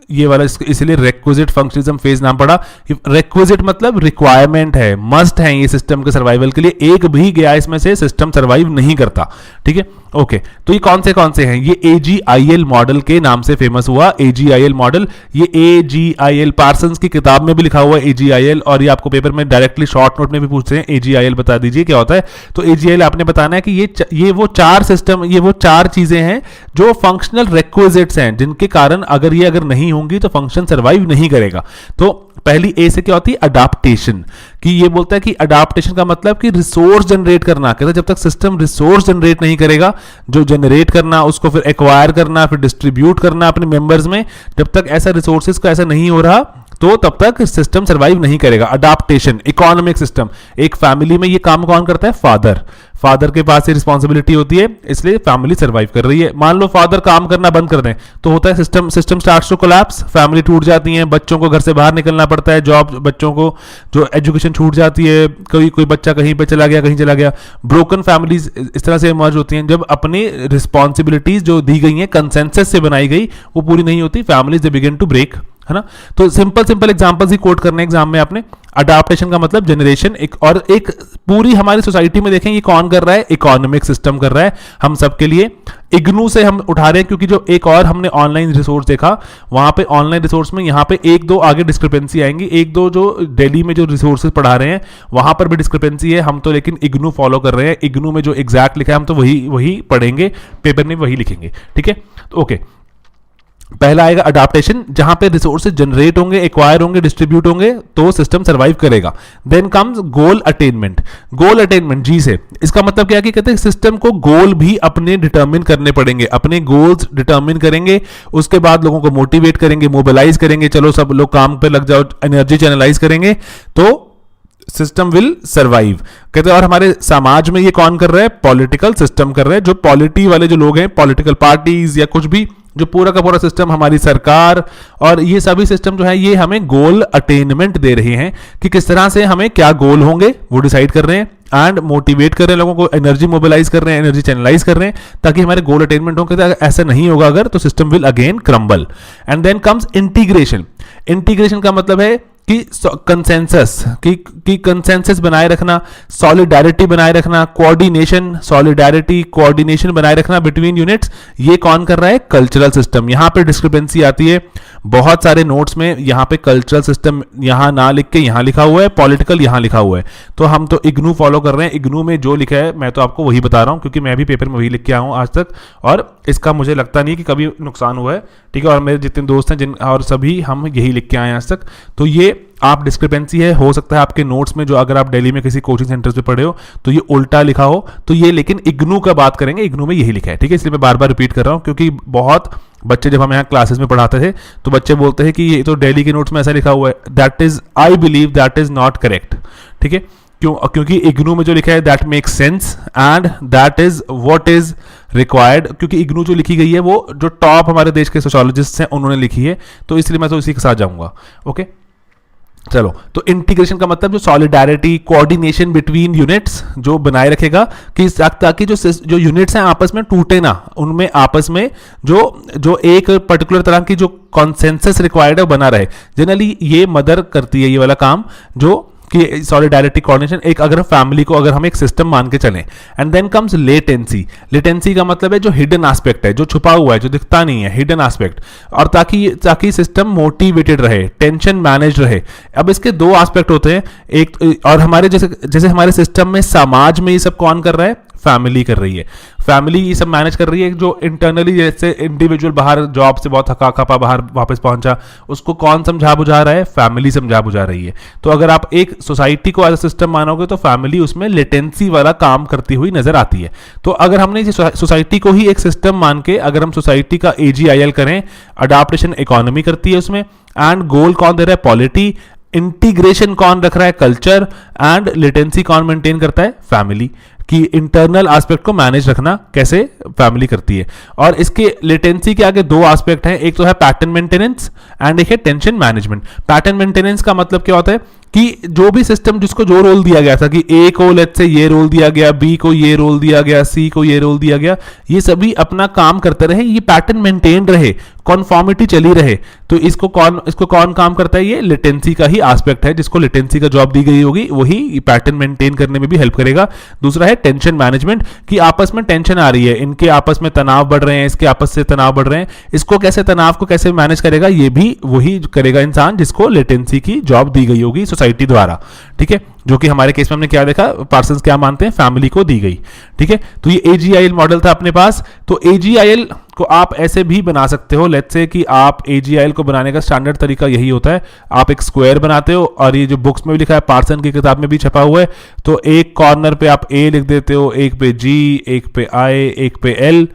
ये वाला इसलिए रिक्विजिट फंक्शनलिज्म फेज नाम पड़ा। रिक्विजिट मतलब रिक्वायरमेंट है, मस्ट है ये सिस्टम के सर्वाइवल के लिए, एक भी गया इसमें से सिस्टम सर्वाइव नहीं करता, ठीक है। ओके, तो ये कौन से हैं, ये AGIL मॉडल के नाम से फेमस हुआ, AGIL मॉडल। ये AGIL पार्सन्स की किताब में भी लिखा हुआ है AGIL, और ये आपको पेपर में डायरेक्टली शॉर्ट नोट में भी पूछते हैं AGIL बता दीजिए क्या होता है। तो AGIL आपने बताना है कि ये वो चार सिस्टम, ये वो चार चीजें हैं जो फंक्शनल रिक्विजिट्स हैं, जिनके कारण अगर नहीं होंगी तो फंक्शन सर्वाइव नहीं करेगा। तो पहली ए से क्या होती है, अडाप्टेशन, कि ये बोलता है कि अडाप्टेशन का मतलब कि रिसोर्स जनरेट करना। कहता है जब तक सिस्टम रिसोर्स जनरेट नहीं करेगा, जो जनरेट करना उसको फिर एक्वायर करना, फिर डिस्ट्रीब्यूट करना अपने मेंबर्स में, जब तक ऐसा रिसोर्सेज का ऐसा नहीं हो रहा तो तब तक सिस्टम सर्वाइव नहीं करेगा। अडाप्टेशन, इकोनॉमिक सिस्टम, एक फैमिली में ये काम कौन करता है, फादर के पास ये रिस्पॉन्सिबिलिटी होती है, इसलिए फैमिली सर्वाइव कर रही है। मान लो फादर काम करना बंद कर दें तो होता है system starts to collapse, family टूट जाती है, बच्चों को घर से बाहर निकलना पड़ता है, जॉब, बच्चों को जो एजुकेशन छूट जाती है, कोई बच्चा कहीं पे चला गया, ब्रोकन फैमिलीज इस तरह से इमर्ज होती हैं जब अपनी रिस्पॉन्सिबिलिटीज जो दी गई हैं कंसेंसस से बनाई गई वो पूरी नहीं होती, families they begin to break, है ना। तो सिंपल एग्जांपल्स ही कोट करने एग्जाम में आपने। अडाप्टेशन का मतलब जनरेशन, एक पूरी हमारी सोसाइटी में देखें ये कौन कर रहा है, इकोनॉमिक सिस्टम कर रहा है हम सबके लिए। इग्नू से हम उठा रहे हैं क्योंकि जो एक और हमने ऑनलाइन रिसोर्स देखा, वहां पे ऑनलाइन रिसोर्स में यहाँ पे एक दो आगे डिस्क्रिपेंसी आएंगी, एक दो जो दिल्ली में जो रिसोर्सेज पढ़ा रहे हैं वहां पर भी डिस्क्रिपेंसी है, हम तो लेकिन इग्नू फॉलो कर रहे हैं, इग्नू में जो एग्जैक्ट लिखा है हम तो वही पढ़ेंगे, पेपर में वही लिखेंगे, ठीक है। तो ओके, पहला आएगा अडाप्टेशन, जहां पे रिसोर्सेज जनरेट होंगे, एक्वायर होंगे, डिस्ट्रीब्यूट होंगे तो सिस्टम सर्वाइव करेगा। देन कम्स गोल अटेनमेंट जी से, इसका मतलब क्या है कि कहते हैं सिस्टम को गोल भी अपने डिटरमिन करने पड़ेंगे, अपने गोल्स डिटरमिन करेंगे, उसके बाद लोगों को मोटिवेट करेंगे, मोबिलाइज करेंगे, चलो सब लोग काम पे लग जाओ, एनर्जी चैनलाइज करेंगे तो सिस्टम विल सर्वाइव। कहते हैं और हमारे समाज में ये कौन कर रहा है, पॉलिटिकल सिस्टम कर रहे हैं, जो पॉलिटी वाले जो लोग हैं, पॉलिटिकल पार्टीज या कुछ भी, जो पूरा का पूरा सिस्टम, हमारी सरकार और ये सभी सिस्टम जो है ये हमें गोल अटेनमेंट दे रहे हैं कि किस तरह से हमें क्या गोल होंगे वो डिसाइड कर रहे हैं, एंड मोटिवेट कर रहे हैं लोगों को, एनर्जी मोबिलाइज कर रहे हैं, एनर्जी चैनलाइज कर रहे हैं ताकि हमारे गोल अटेनमेंट हो। कहते हैं ऐसा नहीं होगा अगर तो system will again crumble. And then comes integration का मतलब है कि कंसेंसस बनाए रखना, सॉलिडारिटी बनाए रखना, कोऑर्डिनेशन बनाए रखना बिटवीन यूनिट्स, ये कौन कर रहा है? Cultural system. यहां पे डिस्क्रिपेंसी आती है बहुत सारे नोट्स में, यहां पे कल्चरल सिस्टम यहां ना लिख के यहां लिखा हुआ है, पॉलिटिकल यहां लिखा हुआ है। तो हम तो इग्नू फॉलो कर रहे हैं, इग्नू में जो लिखा है मैं तो आपको वही बता रहा हूं, क्योंकि मैं भी पेपर में वही लिख के आया हूं आज तक, और इसका मुझे लगता नहीं कि कभी नुकसान हुआ है, ठीक है। और मेरे जितने दोस्त हैं जिन और सभी हम यही लिख के आए हैं आज तक। तो ये आप डिस्क्रिपेंसी है, हो सकता है आपके नोट्स में जो अगर आप दिल्ली में किसी कोचिंग सेंटर पे पढ़े हो तो ये उल्टा लिखा हो, तो ये लेकिन इग्नू का बात करेंगे, इग्नू में यही लिखा है, ठीक है। इसलिए मैं बार बार रिपीट कर रहा हूं, क्योंकि बहुत बच्चे जब हम यहाँ क्लासेस में पढ़ाते थे तो बच्चे बोलते हैं कि ये तो दिल्ली के नोट्स में ऐसा लिखा हुआ है। That is, I believe that is not correct, ठीक है। क्योंकि इग्नू में जो लिखा है that makes sense and that is what is required, क्योंकि इग्नू जो लिखी गई है वो जो टॉप हमारे देश के सोशियोलॉजिस्ट हैं उन्होंने लिखी है, तो इसलिए मैं तो इसी के साथ जाऊंगा। ओके, चलो। तो इंटीग्रेशन का मतलब जो सॉलिडारिटी, कोऑर्डिनेशन बिटवीन यूनिट्स जो बनाए रखेगा, कि ताकि जो यूनिट्स हैं आपस में टूटे ना, उनमें आपस में जो एक पर्टिकुलर तरह की जो कॉन्सेंसस रिक्वायर्ड है वो बना रहे। जनरली ये मदर करती है ये वाला काम, जो कि सॉलिडारिटी, कोऑर्डिनेशन। एक अगर फैमिली को अगर हम एक सिस्टम मान के चलें, and then comes latency. Latency का मतलब है जो हिडन एस्पेक्ट है, जो छुपा हुआ है, जो दिखता नहीं है, हिडन एस्पेक्ट। और ताकि सिस्टम मोटिवेटेड रहे, टेंशन मैनेज रहे। अब इसके दो एस्पेक्ट होते हैं, एक और हमारे जैसे हमारे सिस्टम में समाज में ये सब कौन कर रहा है? फैमिली कर रही है। फैमिली ये सब मैनेज कर रही है। जो इंटरनली जैसे इंडिविजुअल बाहर जॉब से बहुत थका खपा बाहर वापस पहुंचा, उसको कौन समझा बुझा रहा है? फैमिली समझा बुझा रही है। तो अगर आप एक सोसाइटी को एज अ सिस्टम मानोगे तो फैमिली उसमें लेटेंसी वाला काम करती हुई नजर आती है। तो अगर हमने सोसाइटी को ही एक सिस्टम मान के अगर हम सोसाइटी का AGIL करें, अडाप्टेशन इकोनॉमी करती है उसमें, एंड गोल कौन दे रहा है? पॉलिटी। इंटीग्रेशन कौन रख रहा है? कल्चर। एंड लेटेंसी कौन मेंटेन करता है? फैमिली। कि इंटरनल एस्पेक्ट को मैनेज रखना कैसे फैमिली करती है। और इसके लेटेंसी के आगे दो एस्पेक्ट हैं, एक तो है पैटर्न मेंटेनेंस एंड एक है टेंशन मैनेजमेंट। पैटर्न मेंटेनेंस का मतलब क्या होता है कि जो भी सिस्टम जिसको जो रोल दिया गया था, कि ए को लेट्स से ये रोल दिया गया, बी को ये रोल दिया गया, सी को ये रोल दिया गया, ये सभी अपना काम करते रहे, ये पैटर्न मेंटेन रहे, कॉन्फॉर्मिटी चली रहे। तो इसको कौन काम करता है? ये लेटेंसी का ही एस्पेक्ट है, जिसको लेटेंसी का जॉब दी गई होगी वही पैटर्न मेंटेन करने में भी हेल्प करेगा। दूसरा है टेंशन मैनेजमेंट, कि आपस में टेंशन आ रही है, इनके आपस में तनाव बढ़ रहे हैं, इसके आपस से तनाव बढ़ रहे हैं, इसको कैसे तनाव को कैसे मैनेज करेगा? ये भी वही करेगा इंसान जिसको लेटेंसी की जॉब दी गई होगी सोसाइटी द्वारा, ठीक है। जो कि हमारे केस में हमने क्या देखा, पार्सन्स क्या मानते हैं? फैमिली को दी गई, ठीक है। तो ये AGIL मॉडल था अपने पास। तो AGIL को आप ऐसे भी बना सकते हो, लेट्स से कि आप AGIL को बनाने का स्टैंडर्ड तरीका यही होता है, आप एक स्क्वायर बनाते हो, और ये जो बुक्स में भी लिखा है, पार्सन की किताब में भी छपा हुआ है, तो एक कॉर्नर पे आप A लिख देते हो, एक पे G, एक पे I, एक पे L,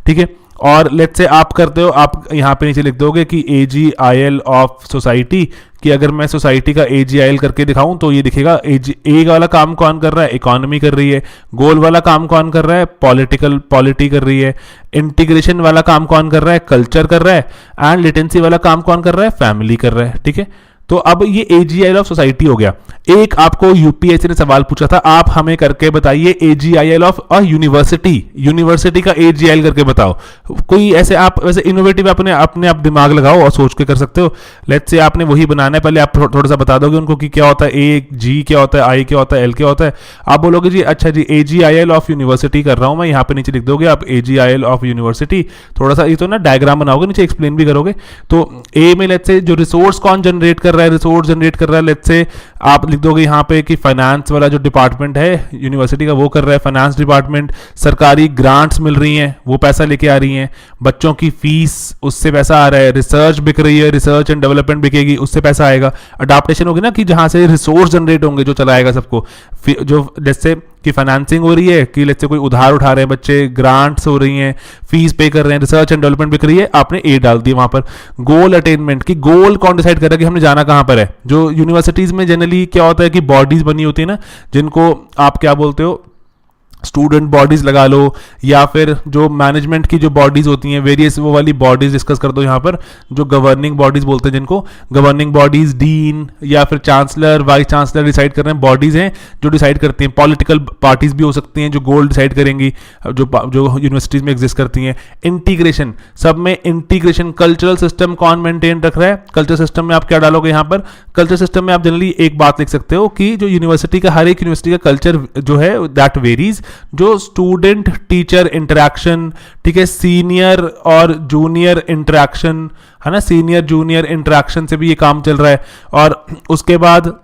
ठीक है। और लेट्स से आप करते हो, आप यहाँ पे नीचे लिख दोगे कि AGIL ऑफ सोसाइटी, कि अगर मैं सोसाइटी का AGIL करके दिखाऊं तो ये दिखेगा ए वाला काम कौन कर रहा है? इकोनॉमी कर रही है। गोल वाला काम कौन कर रहा है? पॉलिटी कर रही है। इंटीग्रेशन वाला काम कौन कर रहा है? कल्चर कर रहा है। एंड लेटेंसी वाला काम कौन कर रहा है? फैमिली कर रहा है, ठीक है। तो अब ये AGIL ऑफ सोसाइटी हो गया। एक आपको UPSC ने सवाल पूछा था, आप हमें करके बताइए AGIL ऑफ अ यूनिवर्सिटी का AGIL करके बताओ। कोई ऐसे आप वैसे इनोवेटिव अपने आप दिमाग लगाओ और सोच के कर सकते हो। लेट्स से आपने वही बनाना है, पहले आप थोड़ा सा बता दोगे उनको कि क्या होता है A, G क्या होता है, I क्या होता है, L क्या होता है। आप बोलोगे जी अच्छा जी AGIL ऑफ यूनिवर्सिटी कर रहा हूं मैं, यहाँ पे नीचे लिख दोगे आप AGIL ऑफ यूनिवर्सिटी। थोड़ा सा ये तो ना डायग्राम बनाओगे, नीचे एक्सप्लेन भी करोगे। तो A में लेट्स से जो रिसोर्स कौन जनरेट कर रिसोर्स जनरेट कर रहा है, लेट्स से आप लिख दोगे यहाँ पे कि फाइनेंस वाला जो डिपार्टमेंट है यूनिवर्सिटी का वो कर रहा है, फाइनेंस डिपार्टमेंट। सरकारी ग्रांट्स मिल रही हैं, वो पैसा लेके आ रही हैं। बच्चों की फीस, उससे पैसा आ रहा है। रिसर्च बिक रही है, रिसर्च एंड डेवलपमेंट बिकेगी, उससे पैसा आएगा। अडाप्टेशन होगी ना, कि जहां से रिसोर्स जनरेट होंगे जो चलाएगा सबको। जो जैसे कि फाइनेंसिंग हो रही है, कि लेट्स से कोई उधार उठा रहे हैं बच्चे, ग्रांट्स हो रही हैं, फीस पे कर रहे हैं, रिसर्च एंड डेवलपमेंट बिक रही है, आपने ए डाल दिया वहां पर। गोल अटेनमेंट, की गोल कौन डिसाइड कर रहा है कि हमने जाना कहां पर है। जो यूनिवर्सिटीज में जनरली क्या होता है कि बॉडीज बनी होती है ना, जिनको आप क्या बोलते हो, स्टूडेंट बॉडीज लगा लो, या फिर जो मैनेजमेंट की जो बॉडीज होती हैं वेरियस, वो वाली बॉडीज डिस्कस कर दो यहाँ पर, जो गवर्निंग बॉडीज बोलते हैं जिनको, गवर्निंग बॉडीज, डीन या फिर चांसलर, वाइस चांसलर डिसाइड कर रहे हैं, बॉडीज हैं जो डिसाइड करती हैं। पॉलिटिकल पार्टीज भी हो सकती हैं जो गोल डिसाइड करेंगी, जो यूनिवर्सिटीज में एग्जिस्ट करती हैं। इंटीग्रेशन, सब में इंटीग्रेशन, कल्चरल सिस्टम कौन मेंटेन रख रहा है, कल्चर सिस्टम में आप क्या डालोगे यहाँ पर, कल्चर सिस्टम में आप जनरली एक बात लिख सकते हो कि जो यूनिवर्सिटी का, हर एक यूनिवर्सिटी का कल्चर जो है दैट वेरीज, जो स्टूडेंट टीचर इंटरेक्शन, ठीक है, सीनियर और जूनियर इंटरेक्शन, है ना, सीनियर जूनियर इंटरेक्शन से भी ये काम चल रहा है। और उसके बाद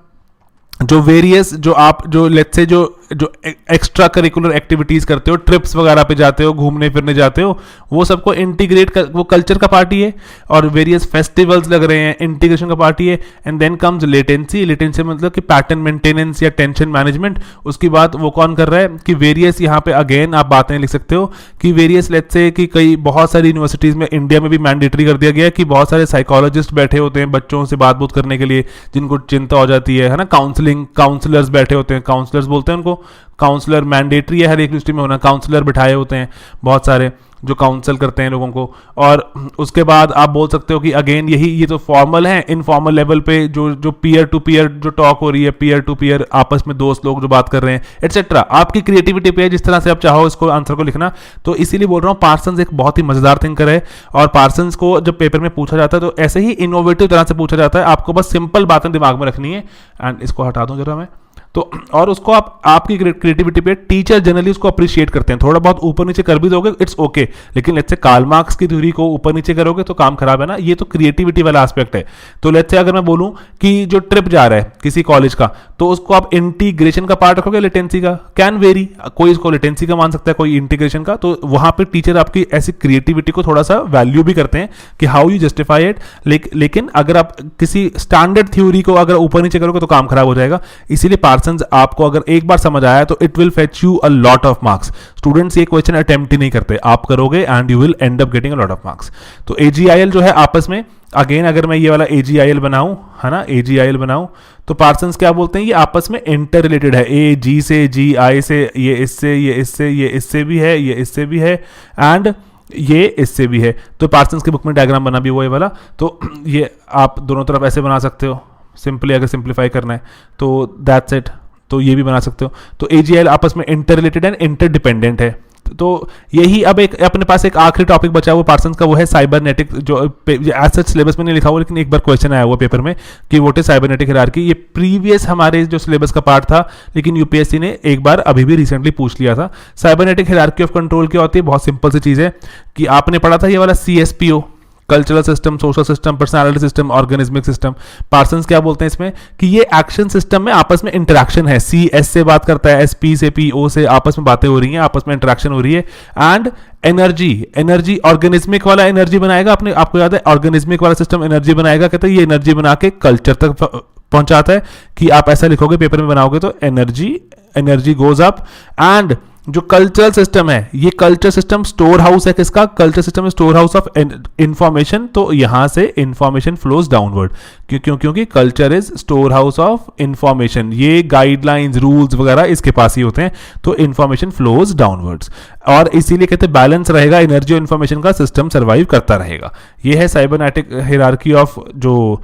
जो वेरियस, जो आप जो लेट्स से जो एक्स्ट्रा करिकुलर एक्टिविटीज करते हो, ट्रिप्स वगैरह पे जाते हो, घूमने फिरने जाते हो, वो सबको इंटीग्रेट कर, वो कल्चर का पार्टी है। और वेरियस फेस्टिवल्स लग रहे हैं, इंटीग्रेशन का पार्टी है। And then comes latency, latency मतलब कि पैटर्न मेंटेनेंस या टेंशन मैनेजमेंट। उसकी बात वो कौन कर रहा है कि वेरियस, यहाँ पे अगेन आप बातें लिख सकते हो कि वेरियस, लेट्स से कि कई बहुत सारी यूनिवर्सिटीज में, इंडिया में भी मैंडेटरी कर दिया गया है कि बहुत सारे साइकोलॉजिस्ट बैठे होते हैं बच्चों से बात करने के लिए, जिनको चिंता हो जाती है ना, काउंसलर्स बैठे होते हैं, काउंसलर्स बोलते हैं उनको, काउंसलर मैंडेटरी है हर एक यूनिवर्सिटी में होना, काउंसलर बिठाए होते हैं बहुत सारे जो काउंसल करते हैं लोगों को। और उसके बाद आप बोल सकते हो कि अगेन यही, ये तो फॉर्मल है, इनफॉर्मल लेवल पे जो पीयर टू पीयर जो टॉक हो रही है, पीयर टू पीयर आपस में दोस्त लोग जो बात कर रहे हैं एटसेट्रा, आपकी क्रिएटिविटी पे है, जिस तरह से आप चाहो इसको आंसर को लिखना। तो इसीलिए बोल रहा हूँ पार्सन्स एक बहुत ही मजेदार थिंकर है, और पार्सन्स को जब पेपर में पूछा जाता है तो ऐसे ही इनोवेटिव तरह से पूछा जाता है, आपको बस सिंपल बातें दिमाग में रखनी है। एंड इसको हटा दूं जरा मैं तो, और उसको आपकी क्रिएटिविटी पे टीचर जनरली उसको अप्रिशिएट करते हैं। थोड़ा बहुत ऊपर नीचे कर भी दोगे इट्स ओके, लेकिन लेट्स से कार्ल मार्क्स की थ्योरी को ऊपर नीचे करोगे तो काम खराब है ना। ये तो क्रिएटिविटी वाला एस्पेक्ट है। तो लेट्स से अगर मैं बोलूं कि जो ट्रिप जा रहा है किसी कॉलेज का, तो उसको आप इंटीग्रेशन का पार्ट रखोगे, लेटेंसी का, कैन वेरी, कोई इसको लेटेंसी का मान सकता है, कोई इंटीग्रेशन का। तो वहां पर टीचर आपकी ऐसी क्रिएटिविटी को थोड़ा सा वैल्यू भी करते हैं कि हाउ यू जस्टिफाई इट। लेकिन अगर आप किसी स्टैंडर्ड थ्योरी को अगर ऊपर नीचे करोगे तो काम खराब हो जाएगा। इसीलिए पार्सन्स आपको अगर एक बार समझ आया तो it will fetch you a lot of marks. Students ये क्वेश्चन अटेम्प्ट ही नहीं करते, आप करोगे and you will and up getting a lot of marks. तो AGIL जो है आपस में, अगेन अगर मैं ये वाला AGIL बनाऊं, है ना, AGIL बनाऊं, तो पार्सन्स क्या बोलते हैं, ये आपस में इंटर रिलेटेड है। A G से, G I से, ये इससे, ये इससे, ये इससे भी है, ये इससे भी है, एंड ये इससे भी है। तो पार्सन्स के बुक में डायग्राम बना भी वो ये वाला, तो ये आप दोनों तरफ ऐसे बना सकते हो सिंपली, अगर सिंप्लीफाई करना है तो दैट्स इट। तो ये भी बना सकते हो। तो AGIL आपस में inter related and inter dependent है। तो यही, अब एक अपने पास एक आखिरी टॉपिक बचा हुआ पार्सन्स का, वो है साइबरनेटिक, जो एज सच सिलेबस में नहीं लिखा हुआ, लेकिन एक बार क्वेश्चन आया हुआ पेपर में कि व्हाट इज साइबरनेटिक हायरार्की। ये प्रीवियस हमारे जो सिलेबस का पार्ट था, लेकिन UPSC ने एक बार अभी भी रिसेंटली पूछ लिया था। साइबरनेटिक हायरार्की ऑफ कंट्रोल क्या होती है, बहुत सिंपल सी चीज है कि आपने पढ़ा था ये वाला CSPO, cultural system, social system, personality system, organismic system. Parsons क्या बोलते हैं इसमें कि ये एक्शन सिस्टम में आपस में इंटरेक्शन है। CS से बात करता है, SP से, PO से, आपस में बातें हो रही हैं, आपस में इंटरेक्शन हो रही है। एंड एनर्जी ऑर्गेनिज्मिक वाला एनर्जी बनाएगा, अपने आपको याद है ऑर्गेनिज्मिक वाला सिस्टम एनर्जी बनाएगा, कहते हैं ये एनर्जी बना के कल्चर तक पहुंचाता है। कि आप ऐसा लिखोगे पेपर में बनाओगे तो एनर्जी गोज अप। एंड जो कल्चरल सिस्टम है, ये कल्चर सिस्टम स्टोर हाउस है किसका, culture system store house of information. तो यहां से इंफॉर्मेशन फ्लोज डाउनवर्ड, क्योंकि culture is store house of information. ये गाइडलाइंस, रूल्स वगैरह इसके पास ही होते हैं, तो इंफॉर्मेशन फ्लोज डाउनवर्ड्स। और इसीलिए कहते हैं बैलेंस रहेगा, एनर्जी और इंफॉर्मेशन का सिस्टम सर्वाइव करता रहेगा। ये है साइबरनेटिक हायरार्की ऑफ जो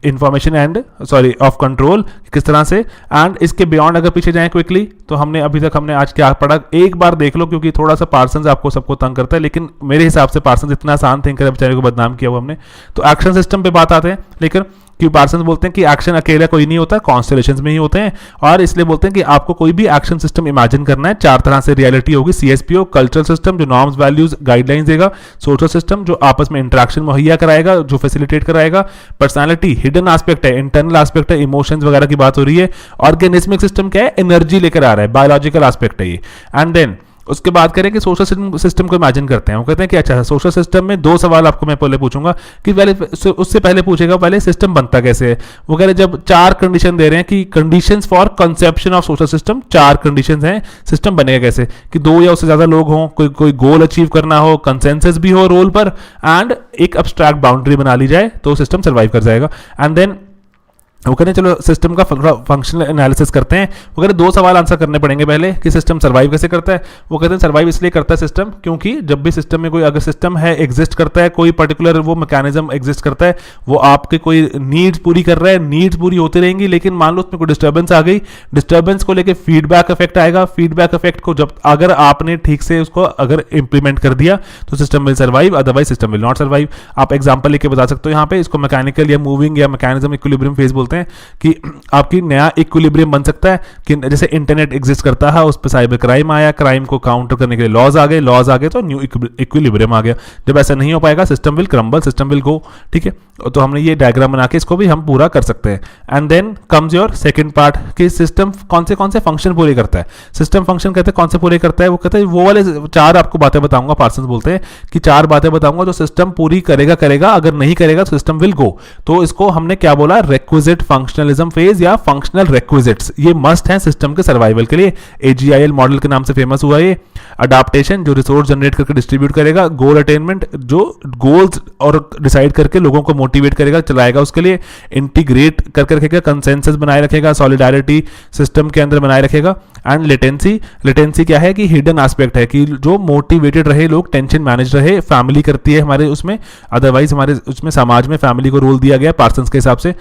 इंफॉर्मेशन एंड ऑफ कंट्रोल, किस तरह से। एंड इसके बियॉन्ड अगर पीछे जाएं क्विकली, तो हमने अभी तक आज क्या पढ़ा, एक बार देख लो, क्योंकि थोड़ा सा पार्सन्स आपको सबको तंग करता है, लेकिन मेरे हिसाब से पार्सन्स इतना आसान थिंकर है, बेचारे को बदनाम किया हुआ हमने। तो एक्शन सिस्टम पे बात आते हैं, लेकिन क्यों पार्सन्स बोलते हैं कि एक्शन अकेला कोई नहीं होता, कॉन्स्टेलेशंस में ही होते हैं। और इसलिए बोलते हैं कि आपको कोई भी एक्शन सिस्टम इमेजिन करना है, 4 तरह से रियलिटी होगी। CSPO कल्चरल सिस्टम जो नॉर्म्स, वैल्यूज, गाइडलाइंस देगा। सोशल सिस्टम जो आपस में इंटरेक्शन मुहैया कराएगा, जो फैसिलिटेट कराएगा। पर्सनालिटी हिडन एस्पेक्ट है, इंटरनल एस्पेक्ट है, इमोशंस वगैरह की बात हो रही है। ऑर्गेनिज्मिक सिस्टम क्या है, एनर्जी लेकर आ रहा है, बायोलॉजिकल एस्पेक्ट है ये। एंड देन उसके बाद करें कि सोशल सिस्टम को इमेजिन करते हैं। वो कहते हैं कि अच्छा सोशल सिस्टम में 2 सवाल आपको मैं पहले पूछूंगा कि पहले उससे पहले पूछेगा पहले सिस्टम बनता कैसे है। वो कह रहे जब 4 कंडीशन दे रहे हैं कि conditions for conception of social system, 4 conditions हैं सिस्टम बनेगा कैसे, कि 2 या उससे ज्यादा लोग हों, कोई गोल अचीव करना हो, कंसेंसस भी हो रोल पर, एंड एक अब्स्ट्रैक्ट बाउंड्री बना ली जाए तो सिस्टम सर्वाइव कर जाएगा। एंड देन वो कहते हैं चलो सिस्टम का फंक्शनल एनालिसिस करते हैं। वो कहते हैं 2 सवाल आंसर करने पड़ेंगे पहले कि सिस्टम सर्वाइव कैसे करता है। वो कहते हैं सर्वाइव इसलिए करता है सिस्टम क्योंकि जब भी सिस्टम में कोई अगर सिस्टम है एग्जिस्ट करता है, कोई पर्टिकुलर वो मैकेनिज्म एग्जिस्ट करता है, वो आपके कोई नीड्स पूरी कर रहा है, नीड्स पूरी होती रहेंगी, लेकिन मान लो उसमें कोई डिस्टर्बेंस आ गई, डिस्टर्बेंस को लेकर फीडबैक इफेक्ट आएगा, फीडबैक इफेक्ट को जब अगर आपने ठीक से उसको अगर इंप्लीमेंट कर दिया तो system will survive, otherwise system will not survive. आप एग्जांपल लेके बता सकते हो यहाँ पे, इसको मैकेनिकल या मूविंग या मैकेनिज्म इक्विलिब्रियम फेज बोलते हैं कि आपकी नया इक्विलिब्रियम बन सकता है कि जैसे इंटरनेट एग्जिस्ट करता है, उस पर साइबर क्राइम आया, क्राइम को काउंटर करने के लिए लॉज आ गए तो न्यू इक्विलिब्रियम आ गया। जब ऐसा नहीं हो पाएगा system will crumble, system will go. ठीक है, तो हमने ये डायग्राम बना के इसको भी हम पूरा कर सकते हैं। And then comes your second part कि सिस्टम कौन से फंक्शन पूरे करता है। सिस्टम फंक्शन कहते हैं कौन से पूरे करता है, वो कहते हैं वो वाले 4 आपको बातें बताऊंगा, पार्सन्स बोलते हैं कि 4 बातें बताऊंगा जो सिस्टम पूरी करेगा, अगर नहीं करेगा तो सिस्टम विल गो। तो इसको हमने क्या बोला, रिक्विजिट फंक्शनलिज्म फेज या फंक्शनल रिक्विजिट्स, ये मस्ट है सिस्टम के सर्वाइवल के लिए। AGIL मॉडल के नाम से फेमस हुआ ये। अडाप्टेशन जो रिसोर्स जनरेट करके डिस्ट्रीब्यूट करेगा, गोल अटेनमेंट जो गोल्स और डिसाइड करके लोगों को मोटिवेट करेगा, चलाएगा उसके लिए, इंटीग्रेट करके रखेगा, कंसेंसस बनाए रखेगा, सॉलिडारिटी सिस्टम के अंदर बनाए रखेगा। एंड लेटेंसी क्या है कि हिडन एस्पेक्ट है कि जो मोटिवेटेड रहे लोग, टेंशन मैनेज रहे, फैमिली करती है हमारे उसमें, अदरवाइज हमारे उसमें समाज में फैमिली को रोल दिया गया पार्सन्स के हिसाब से।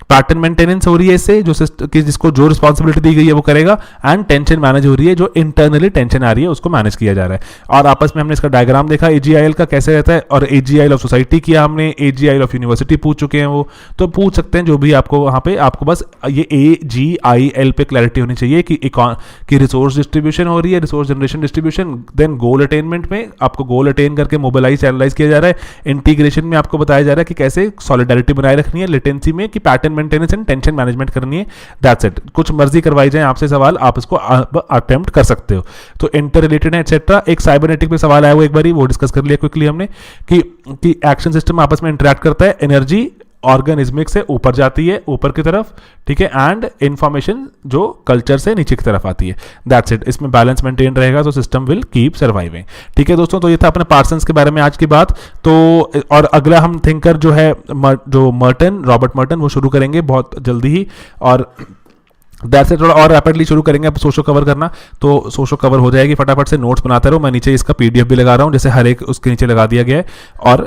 पैटर्न मेंटेनेंस हो रही है इससे, जो कि जिसको जो रिस्पॉन्सिबिलिटी दी गई है वो करेगा। एंड टेंशन मैनेज हो रही है, जो इंटरनली टेंशन आ रही है उसको मैनेज किया जा रहा है। और आपस में हमने इसका डायग्राम देखा AGIL का कैसे रहता है, और AGIL ऑफ सोसाइटी किया हमने, AGIL ऑफ यूनिवर्सिटी पूछ चुके हैं वो, तो पूछ सकते हैं जो भी आपको वहाँ पे, आपको बस ये AGIL पे क्लैरिटी होनी चाहिए कि रिसोर्स डिस्ट्रीब्यूशन हो रही है, रिसोर्स जनरेशन डिस्ट्रीब्यूशन, देन गोल अटेनमेंट में आपको गोल अटेन करके मोबिलाइज एनालाइज किया जा रहा है, इंटीग्रेशन में आपको बताया जा रहा है कि कैसे सॉलिडारिटी बनाए रखनी है, लेटेंसी में कि pattern maintenance and tension management करनी है। That's it. कुछ मर्जी करवाई जाए आपसे सवाल, आप इसको अटेम्प्ट कर सकते हो। तो इंटर रिलेटेड है एक्सेट्रा। एक साइबरनेटिक पे सवाल आया वो एक बार वो डिस्कस कर लिया क्विकली हमने कि एक्शन सिस्टम आपस में इंटरेक्ट करता है, एनर्जी ऑर्गेनिज्मिक से ऊपर जाती है, ऊपर की तरफ, ठीक है, एंड इंफॉर्मेशन जो कल्चर से नीचे की तरफ आती है। That's it. इसमें बैलेंस मेंटेन रहेगा तो सिस्टम विल कीप सर्वाइविंग। ठीक है दोस्तों, तो ये था अपने पार्सन्स के बारे में आज की बात। तो और अगला हम थिंकर जो है जो रॉबर्ट मर्टन, वो शुरू करेंगे बहुत जल्दी ही, और दैट्स इट। थोड़ा और रैपिडली शुरू करेंगे अब सोशो कवर करना, तो सोशो कवर हो जाएगी, फटाफट से नोट्स बनाते रहो। मैं नीचे इसका PDF भी लगा रहा हूँ, जैसे हर एक उसके नीचे लगा दिया गया है। और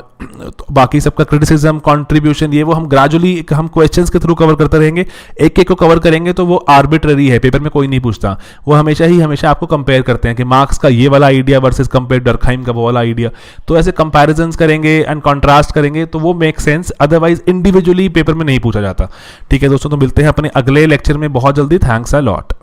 तो बाकी सबका क्रिटिसिज्म, कंट्रीब्यूशन, ये वो हम ग्रेजुअली हम क्वेश्चंस के थ्रू कवर करते रहेंगे। एक एक को कवर करेंगे तो वो आर्बिट्ररी है, पेपर में कोई नहीं पूछता। वो हमेशा आपको कंपेयर करते हैं कि मार्क्स का ये वाला आइडिया वर्सेस कंपेयर डर्कहाइम का वो वाला आइडिया। तो ऐसे कंपैरिजंस करेंगे एंड कॉन्ट्रास्ट करेंगे तो वो make sense, otherwise individually paper में नहीं पूछा जाता। ठीक है दोस्तों, तो मिलते हैं अपने अगले लेक्चर में बहुत जल्दी। Thanks a lot.